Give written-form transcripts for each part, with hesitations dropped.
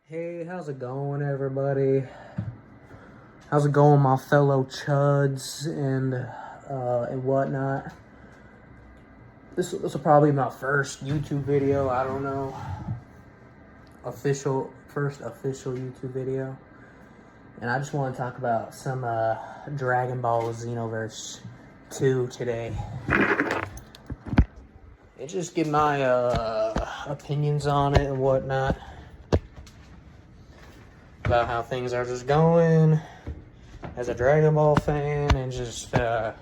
Hey, how's it going, everybody? How's it going, my fellow chuds and whatnot? This will probably be my first YouTube video. I don't know, first official YouTube video, and I just want to talk about some Dragon Ball Xenoverse 2 today. And just give my opinions on it and whatnot. About how things are just going as a Dragon Ball fan and just the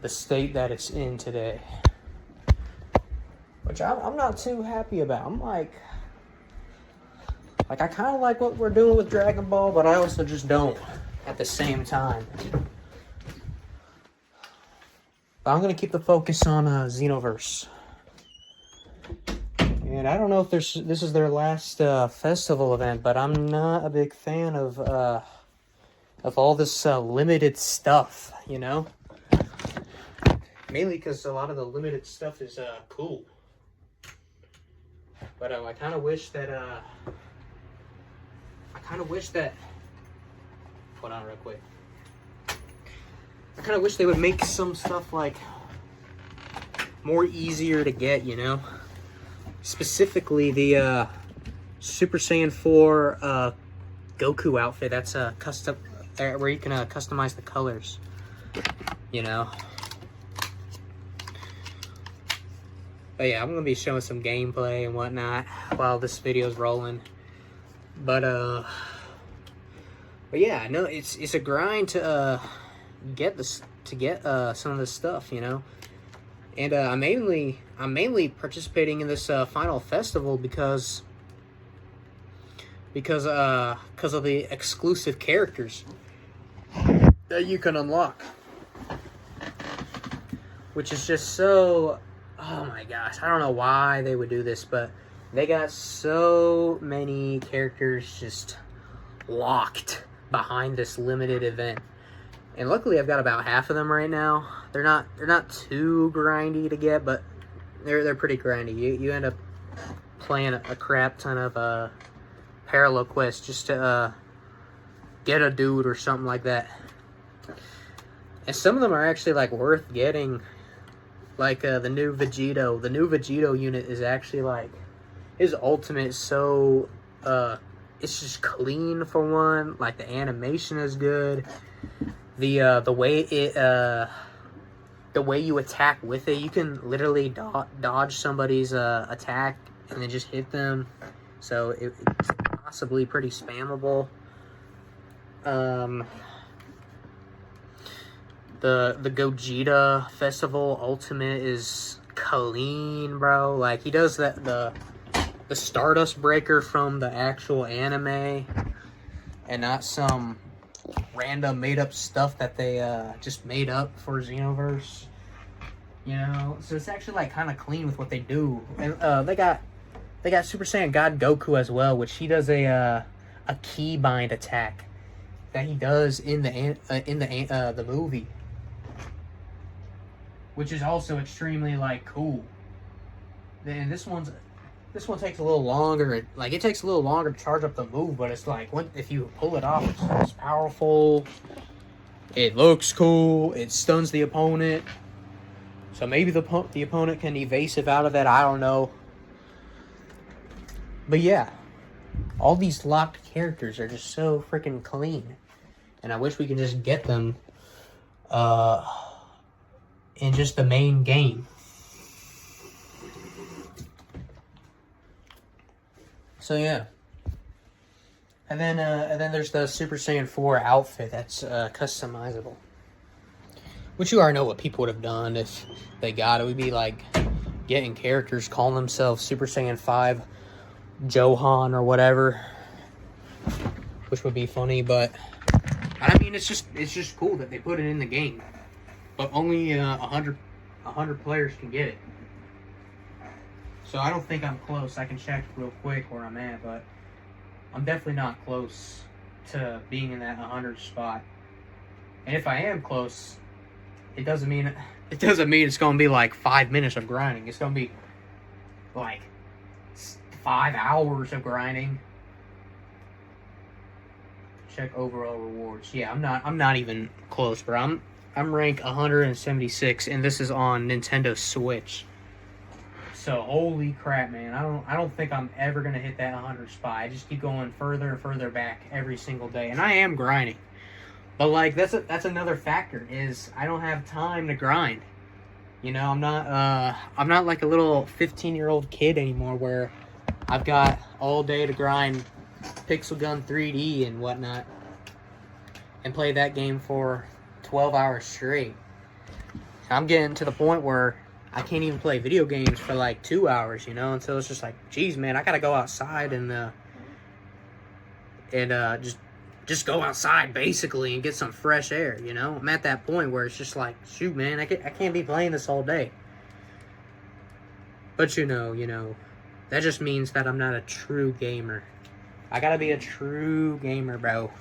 state that it's in today. Which I'm not too happy about. I'm like I kind of like what we're doing with Dragon Ball, but I also just don't at the same time. But I'm going to keep the focus on Xenoverse. And I don't know if this is their last festival event, but I'm not a big fan of all this limited stuff, you know? Mainly because a lot of the limited stuff is cool. But I kind of wish that hold on real quick. I kind of wish they would make some stuff like more easier to get, you know? Specifically, the Super Saiyan 4 Goku outfit. That's custom, where you can customize the colors. You know. But yeah, I'm gonna be showing some gameplay and whatnot while this video's rolling. But yeah, no, it's a grind to get some of this stuff, you know. And I'm mainly participating in this final festival because of the exclusive characters that you can unlock, which is just so, oh my gosh, I don't know why they would do this, but they got so many characters just locked behind this limited event. And luckily, I've got about half of them right now. They're not too grindy to get, but they're pretty grindy. You end up playing a crap ton of parallel quests just to get a dude or something like that. And some of them are actually like worth getting. Like the new Vegito. The new Vegito unit is actually like, his ultimate is so it's just clean for one. Like the animation is good. The way you attack with it, you can literally dodge somebody's attack and then just hit them. So it's possibly pretty spammable. The Gogeta Festival Ultimate is clean, bro. Like, he does the Stardust Breaker from the actual anime and not some random made-up stuff that they just made up for Xenoverse, you know. So it's actually like kind of clean with what they do. And they got Super Saiyan God Goku as well, which he does a keybind attack that he does in the movie, which is also extremely like cool. And this one takes a little longer. Like, it takes a little longer to charge up the move, but it's like, if you pull it off, it's powerful. It looks cool. It stuns the opponent. So maybe the opponent can evasive out of it. I don't know. But yeah, all these locked characters are just so freaking clean, and I wish we could just get them in just the main game. So yeah, and then there's the Super Saiyan 4 outfit that's customizable, which you already know what people would have done if they got it. It would be like getting characters calling themselves Super Saiyan 5 Johan or whatever, which would be funny. But I mean, it's just cool that they put it in the game, but only 100 players can get it. So I don't think I'm close. I can check real quick where I'm at, but I'm definitely not close to being in that 100 spot. And if I am close, it doesn't mean it's gonna be like 5 minutes of grinding. It's gonna be like 5 hours of grinding. check overall rewards. Yeah, I'm not even close, bro. I'm rank 176, and this is on Nintendo Switch. So holy crap, man! I don't think I'm ever gonna hit that 100 spot. I just keep going further and further back every single day, and I am grinding. But like that's another factor is I don't have time to grind. You know, I'm not like a little 15-year-old kid anymore where I've got all day to grind Pixel Gun 3D and whatnot and play that game for 12 hours straight. I'm getting to the point where I can't even play video games for like 2 hours, you know, until it's just like, geez, man, I gotta go outside and just go outside basically and get some fresh air, you know. I'm at that point where it's just like, shoot, man, I can't be playing this all day. But you know, that just means that I'm not a true gamer. I gotta be a true gamer, bro.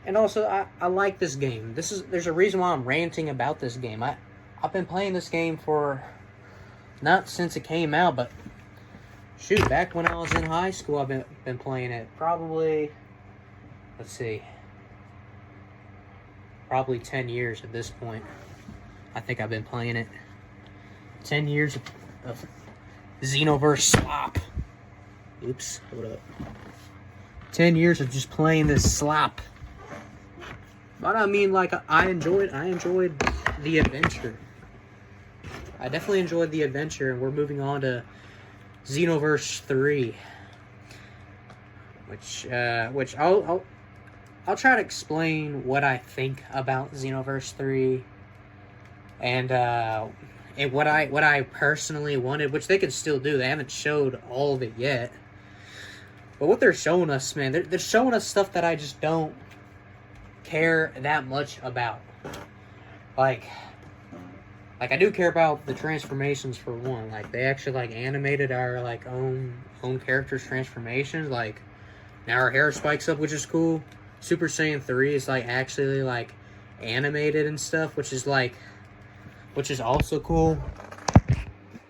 And also, I like this game. There's a reason why I'm ranting about this game. I've been playing this game for, not since it came out, but shoot, back when I was in high school, I've been playing it. Probably, let's see, probably 10 years at this point. I think I've been playing it. 10 years of Xenoverse slop. Oops, hold up. 10 years of just playing this slop. But I mean, like, I enjoyed the adventure. I definitely enjoyed the adventure, and we're moving on to Xenoverse 3, which I'll try to explain what I think about Xenoverse 3, and what I personally wanted, which they can still do. They haven't showed all of it yet, but what they're showing us, man, they're showing us stuff that I just don't care that much about. Like I do care about the transformations for one. Like they actually like animated our like own characters' transformations. Like now our hair spikes up, which is cool. Super Saiyan 3 is like actually like animated and stuff, which is also cool.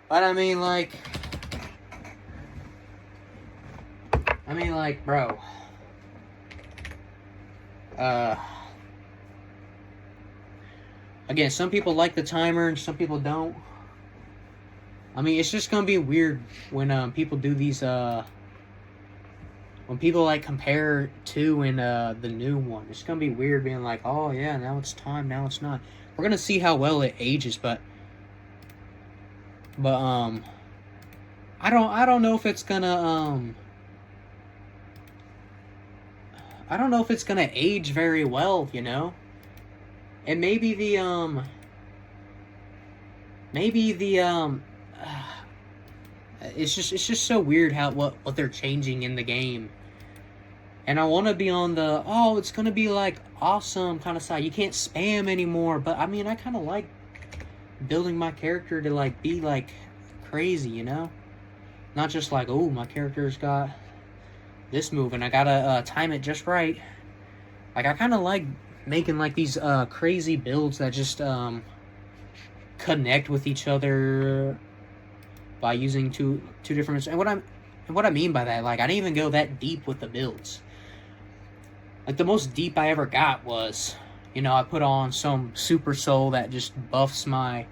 But I mean like bro. Again, some people like the timer and some people don't. I mean, it's just gonna be weird when people do these when people like compare two and the new one. It's gonna be weird being like, oh yeah, now it's time, now it's not. We're gonna see how well it ages, but I don't know if it's gonna I don't know if it's gonna age very well, you know. And maybe it's just so weird how what they're changing in the game. And I want to be on the it's gonna be like awesome kind of side. You can't spam anymore, but I mean I kind of like building my character to like be like crazy, you know, not just like, oh, my character's got this move and I gotta time it just right. Like I kind of like making like these crazy builds that just connect with each other by using two different. And what I mean by that, like I didn't even go that deep with the builds. Like the most deep I ever got was, you know, I put on some Super Soul that just buffs my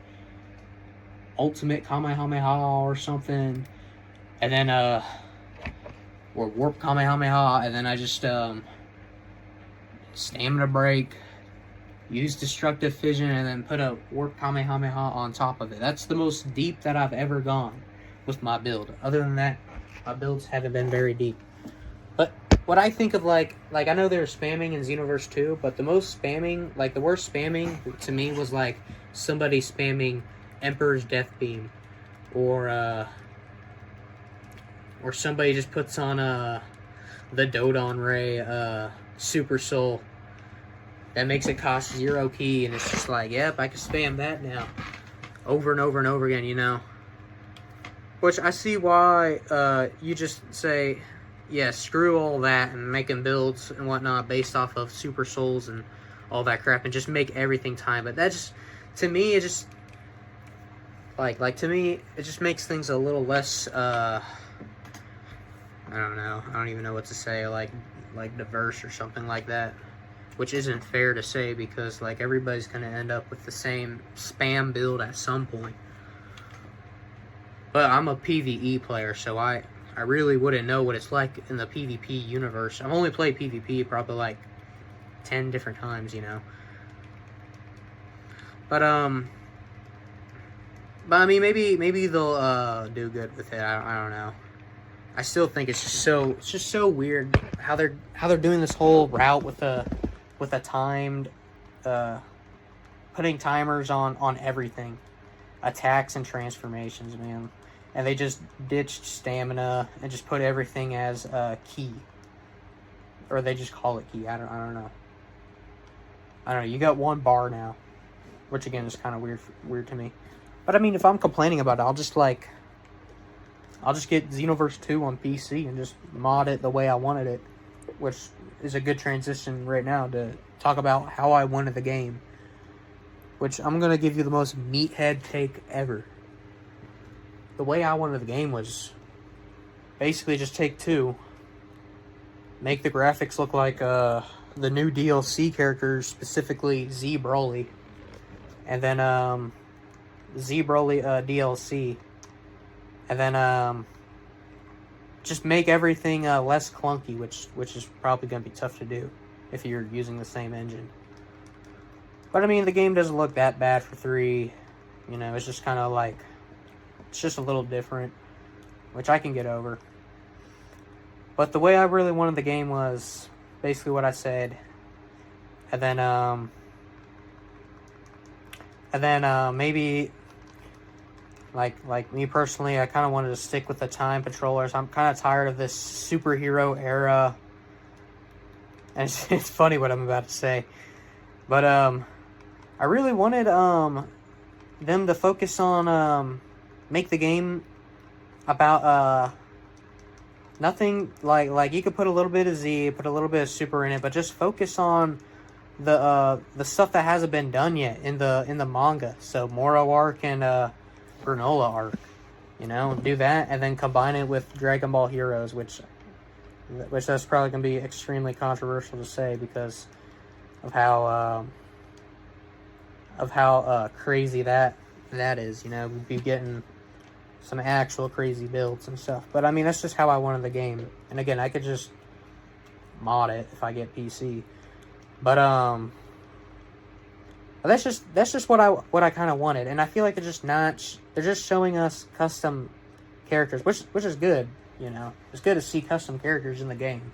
ultimate Kamehameha or something, and then or Warp Kamehameha, and then I just Stamina Break, use Destructive Fission, and then put a Warp Kamehameha on top of it. That's the most deep that I've ever gone with my build. Other than that, my builds haven't been very deep. But what I think of like I know they're spamming in Xenoverse 2, but the most spamming, like the worst spamming to me was like somebody spamming Emperor's Death Beam, or somebody just puts on the Dodon Ray Super Soul that makes it cost 0 key, and it's just like, yep, I can spam that now over and over and over again, you know. Which I see why you just say, yeah, screw all that and making builds and whatnot based off of Super Souls and all that crap and just make everything time. But that just, to me, it just like to me, it just makes things a little less I I don't know. I don't even know what to say, like diverse or something like that. Which isn't fair to say because, like, everybody's going to end up with the same spam build at some point. But I'm a PvE player, so I really wouldn't know what it's like in the PvP universe. I've only played PvP probably, like, 10 different times, you know. But I mean, maybe they'll do good with it. I don't know. I still think it's just so weird how they're doing this whole route with a timed, putting timers on everything, attacks and transformations, man. And they just ditched stamina and just put everything as key, or they just call it key. I don't know. I don't know. You got 1 bar now, which again is kind of weird to me. But I mean, if I'm complaining about it, I'll just get Xenoverse 2 on PC and just mod it the way I wanted it, which is a good transition right now to talk about how I wanted the game, which I'm going to give you the most meathead take ever. The way I wanted the game was basically just take 2, make the graphics look like the new DLC characters, specifically Z Broly, and then Z Broly DLC, and then just make everything less clunky, which is probably going to be tough to do if you're using the same engine. But I mean, the game doesn't look that bad for 3. You know, it's just kind of like, it's just a little different, which I can get over. But the way I really wanted the game was basically what I said, and then maybe. Like me personally, I kind of wanted to stick with the time patrollers. I'm kind of tired of this superhero era. And it's funny what I'm about to say. But I really wanted them to focus on make the game about nothing like you could put a little bit of Z, put a little bit of super in it, but just focus on the stuff that hasn't been done yet in the manga. So Moro arc and Granola arc, you know, do that and then combine it with Dragon Ball Heroes, which that's probably gonna be extremely controversial to say because of how crazy that is. You know, we'd be getting some actual crazy builds and stuff. But I mean, that's just how I wanted the game. And again, I could just mod it if I get PC. But that's just what I kind of wanted. And I feel like they're just showing us custom characters, which is good. You know, it's good to see custom characters in the game.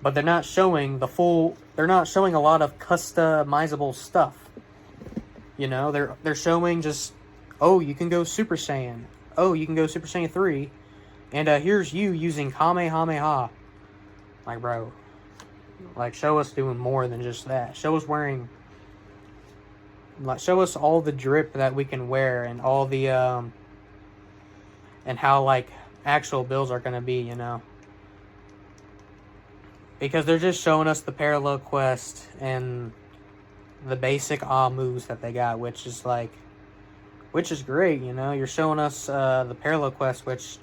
But they're not showing they're not showing a lot of customizable stuff. You know, they're showing just, oh, you can go Super Saiyan. Oh, you can go Super Saiyan 3. And here's you using Kamehameha. Like, bro. Like, show us doing more than just that. Show us show us all the drip that we can wear and all the, and how, like, actual builds are going to be, you know. Because they're just showing us the parallel quest and the basic moves that they got, which is great, you know. You're showing us the parallel quest, which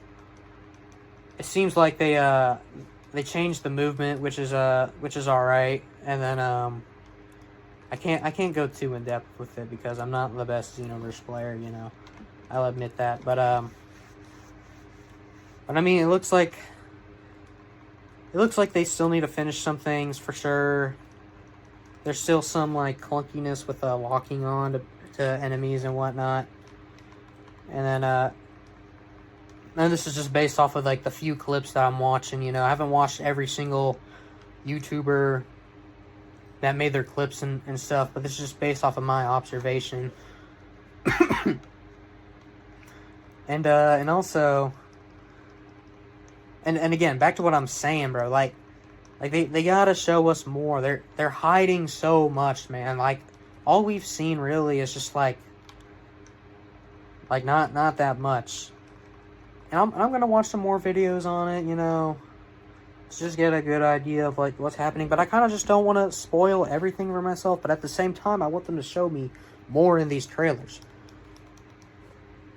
it seems like they changed the movement, which is all right. And then I can't go too in depth with it because I'm not the best Xenoverse player, you know. I'll admit that, but I mean, it looks like they still need to finish some things for sure. There's still some like clunkiness with locking on to enemies and whatnot. And then this is just based off of like the few clips that I'm watching, you know. I haven't watched every single YouTuber that made their clips and stuff, but this is just based off of my observation. and also and again, back to what I'm saying, bro, like they gotta show us more. They're hiding so much, man. Like, all we've seen really is just like not that much. And I'm gonna watch some more videos on it, you know, to just get a good idea of like what's happening. But I kind of just don't want to spoil everything for myself. But at the same time, I want them to show me more in these trailers.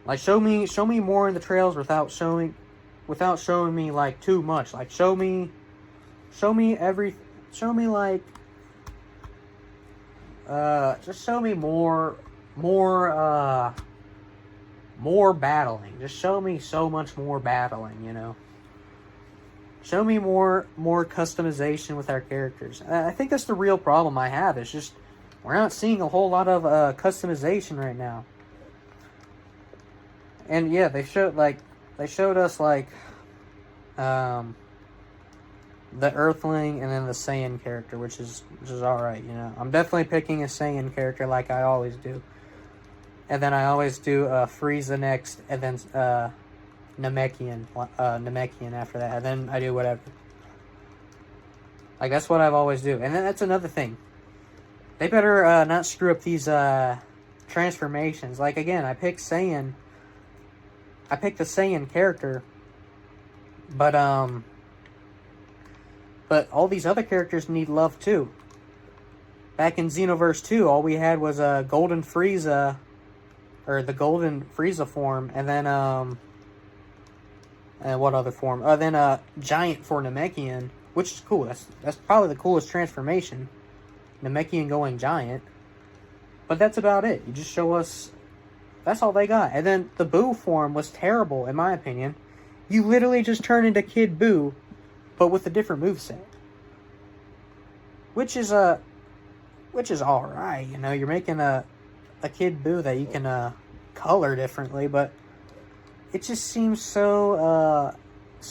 Like, show me more in the trailers without without showing me like too much. Like show me like just show me more battling. Just show me so much more battling, you know. Show me more customization with our characters. I think that's the real problem I have. It's just we're not seeing a whole lot of customization right now. And yeah, they showed us like the Earthling and then the Saiyan character, which is all right, you know. I'm definitely picking a Saiyan character like I always do. And then I always do Frieza next, and then Namekian after that, and then I do whatever. Like, that's what I've always do. And then that's another thing. They better not screw up these transformations. Like, again, I picked the Saiyan character, but all these other characters need love too. Back in Xenoverse 2, all we had was a Golden Frieza, or the Golden Frieza form, and then and what other form? Then a Giant for Namekian, which is cool. That's probably the coolest transformation. Namekian going Giant. But that's about it. You just show us. That's all they got. And then the Boo form was terrible, in my opinion. You literally just turn into Kid Boo, but with a different moveset. Which is alright, you know. You're making a Kid Boo that you can color differently, but it just seems so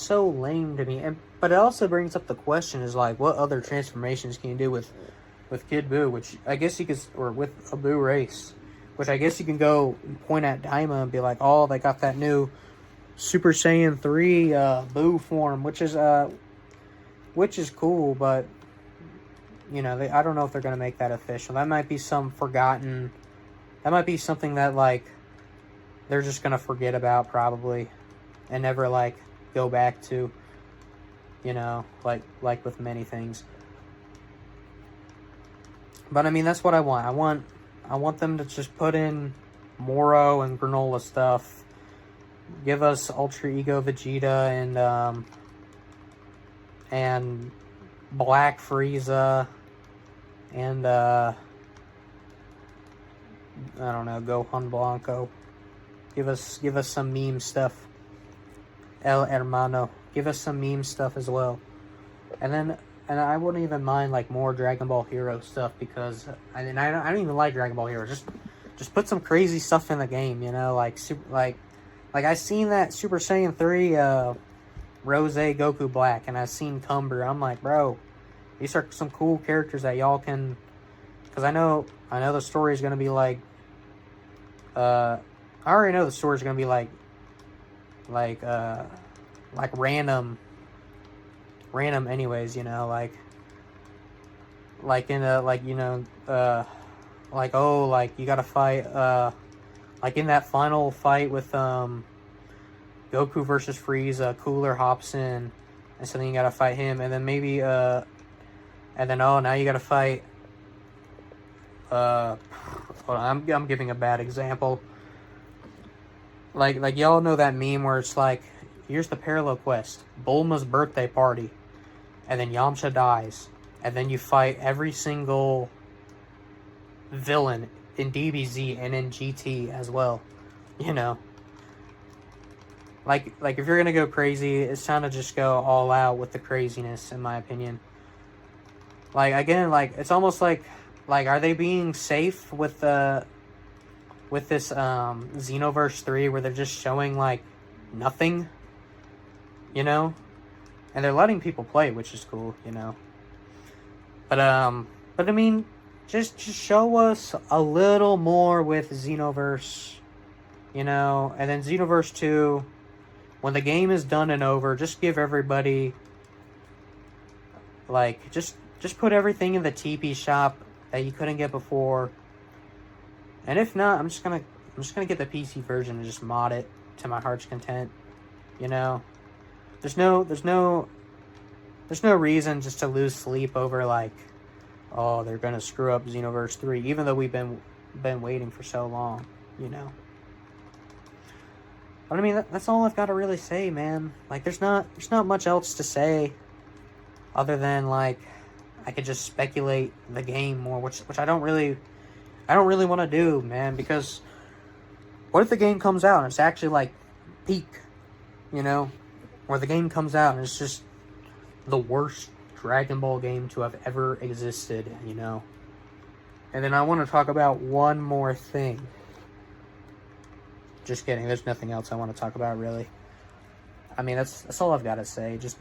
lame to me. But it also brings up the question is like, what other transformations can you do with Kid Boo, which I guess you could, or with a Boo race, which I guess you can go and point at Daima and be like, oh, they got that new Super Saiyan 3 Boo form, which is cool, but you know, I don't know if they're gonna make that official. That might be some forgotten. That might be something that like they're just gonna forget about probably, and never like go back to. You know, like with many things. But I mean, that's what I want. I want them to just put in Moro and Granola stuff. Give us Ultra Ego Vegeta and Black Frieza and I don't know, Gohan Blanco. Give us some meme stuff. El Hermano. Give us some meme stuff as well. And I wouldn't even mind like more Dragon Ball Hero stuff, because I don't even like Dragon Ball Hero. Just put some crazy stuff in the game, you know, like I seen that Super Saiyan 3 Rose Goku Black, and I seen Cumber. I'm like, bro, these are some cool characters that y'all can, because I know the story is gonna be like I already know the story is gonna be like random anyways, you know, like in a, like, you know, like, oh, like you gotta fight like in that final fight with Goku versus Frieza, Cooler hops in, and so then you gotta fight him, and then maybe and then, oh, now you gotta fight hold on, I'm giving a bad example. Like y'all know that meme where it's like, here's the parallel quest, Bulma's birthday party, and then Yamcha dies, and then you fight every single villain in DBZ and in GT as well, you know. Like if you're gonna go crazy, it's time to just go all out with the craziness, in my opinion. Like, again, like, it's almost like are they being safe with this Xenoverse 3, where they're just showing like nothing, you know, and they're letting people play, which is cool, you know. But I mean, just show us a little more with Xenoverse, you know, and then Xenoverse 2, when the game is done and over, just give everybody, like, just put everything in the TP shop that you couldn't get before. And if not, I'm just gonna get the PC version and just mod it to my heart's content, you know. There's no reason just to lose sleep over like, oh, they're gonna screw up Xenoverse 3, even though we've been waiting for so long, you know. But I mean, that's all I've got to really say, man. Like, there's not much else to say other than, like, I could just speculate the game more, which I don't really want to do, man, because what if the game comes out and it's actually, like, peak, you know? Or the game comes out and it's just the worst Dragon Ball game to have ever existed, you know? And then I want to talk about one more thing. Just kidding. There's nothing else I want to talk about, really. I mean, that's all I've got to say. Just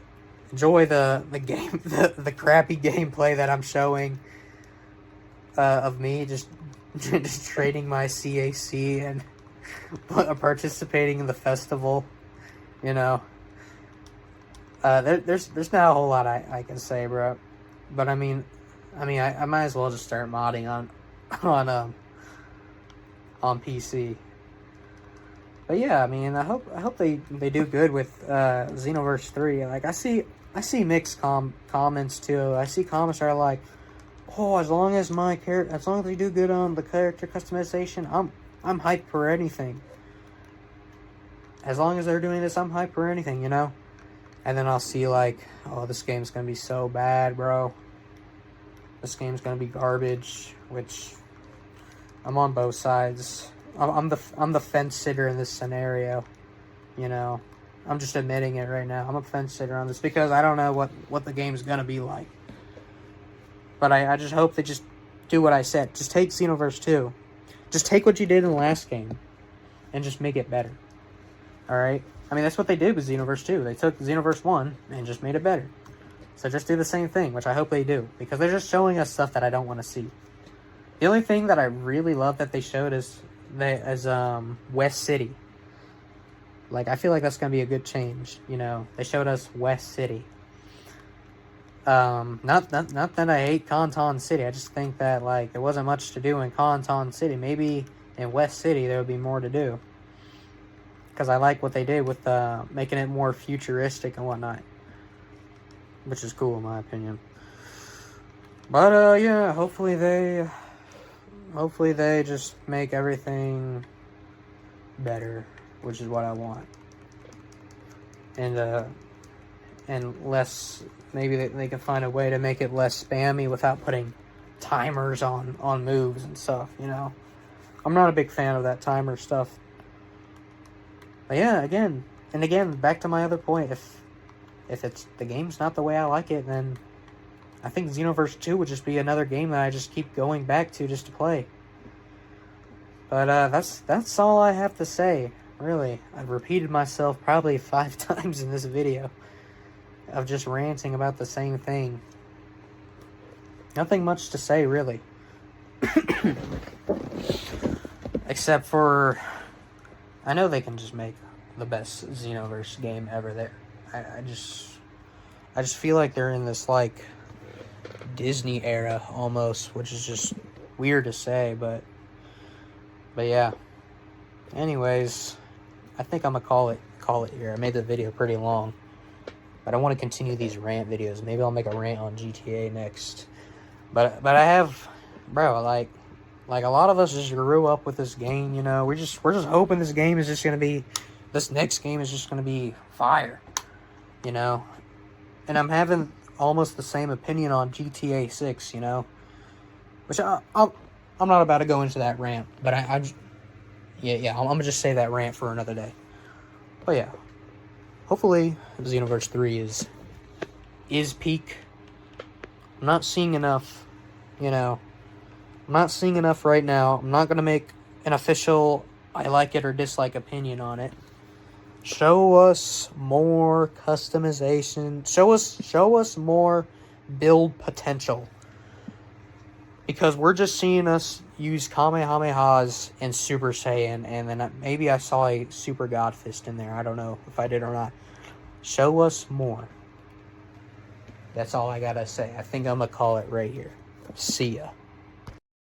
enjoy the game, the crappy gameplay that I'm showing of me just trading my CAC and participating in the festival. You know, there's not a whole lot I can say, bro. But I mean, I might as well just start modding on PC. But yeah, I mean, I hope they do good with Xenoverse 3. Like, I see mixed comments too. I see comments that are like, oh, as long as they do good on the character customization, I'm hyped for anything. As long as they're doing this, I'm hyped for anything, you know? And then I'll see like, oh, this game's gonna be so bad, bro. This game's gonna be garbage, which I'm on both sides. I'm the fence sitter in this scenario, you know. I'm just admitting it right now. I'm a fence sitter on this because I don't know what the game's gonna be like. But I just hope they just do what I said. Just take Xenoverse 2. Just take what you did in the last game and just make it better. Alright? I mean, that's what they did with Xenoverse 2. They took Xenoverse 1 and just made it better. So just do the same thing, which I hope they do. Because they're just showing us stuff that I don't want to see. The only thing that I really love that they showed is West City. Like, I feel like that's gonna be a good change, you know. They showed us West City. Not that I hate Canton City. I just think that, like, there wasn't much to do in Canton City. Maybe in West City there would be more to do. Because I like what they did with making it more futuristic and whatnot. Which is cool in my opinion. But yeah, hopefully they just make everything better, which is what I want. And less, maybe they can find a way to make it less spammy without putting timers on moves and stuff, you know. I'm not a big fan of that timer stuff. But yeah, again, back to my other point, if the game's not the way I like it, then I think Xenoverse 2 would just be another game that I just keep going back to just to play. But that's all I have to say, really. I've repeated myself probably 5 times in this video of just ranting about the same thing. Nothing much to say, really. Except for, I know they can just make the best Xenoverse game ever there. I just feel like they're in this, like, Disney era almost, which is just weird to say, but yeah. Anyways, I think I'm gonna call it here. I made the video pretty long, but I want to continue these rant videos. Maybe I'll make a rant on GTA next. But I have, bro, like a lot of us just grew up with this game, you know. We're just hoping this next game is just gonna be fire, you know. And I'm having almost the same opinion on GTA 6, you know. Which I'm not about to go into that rant, but I'm gonna just say that rant for another day. But yeah, hopefully Xenoverse 3 is peak. I'm not seeing enough, you know. I'm not seeing enough right now. I'm not gonna make an official I like it or dislike opinion on it. Show us more customization. Show us more build potential. Because we're just seeing us use Kamehamehas and Super Saiyan, and then maybe I saw a Super God Fist in there. I don't know if I did or not. Show us more. That's all I gotta say. I think I'm gonna call it right here. See ya.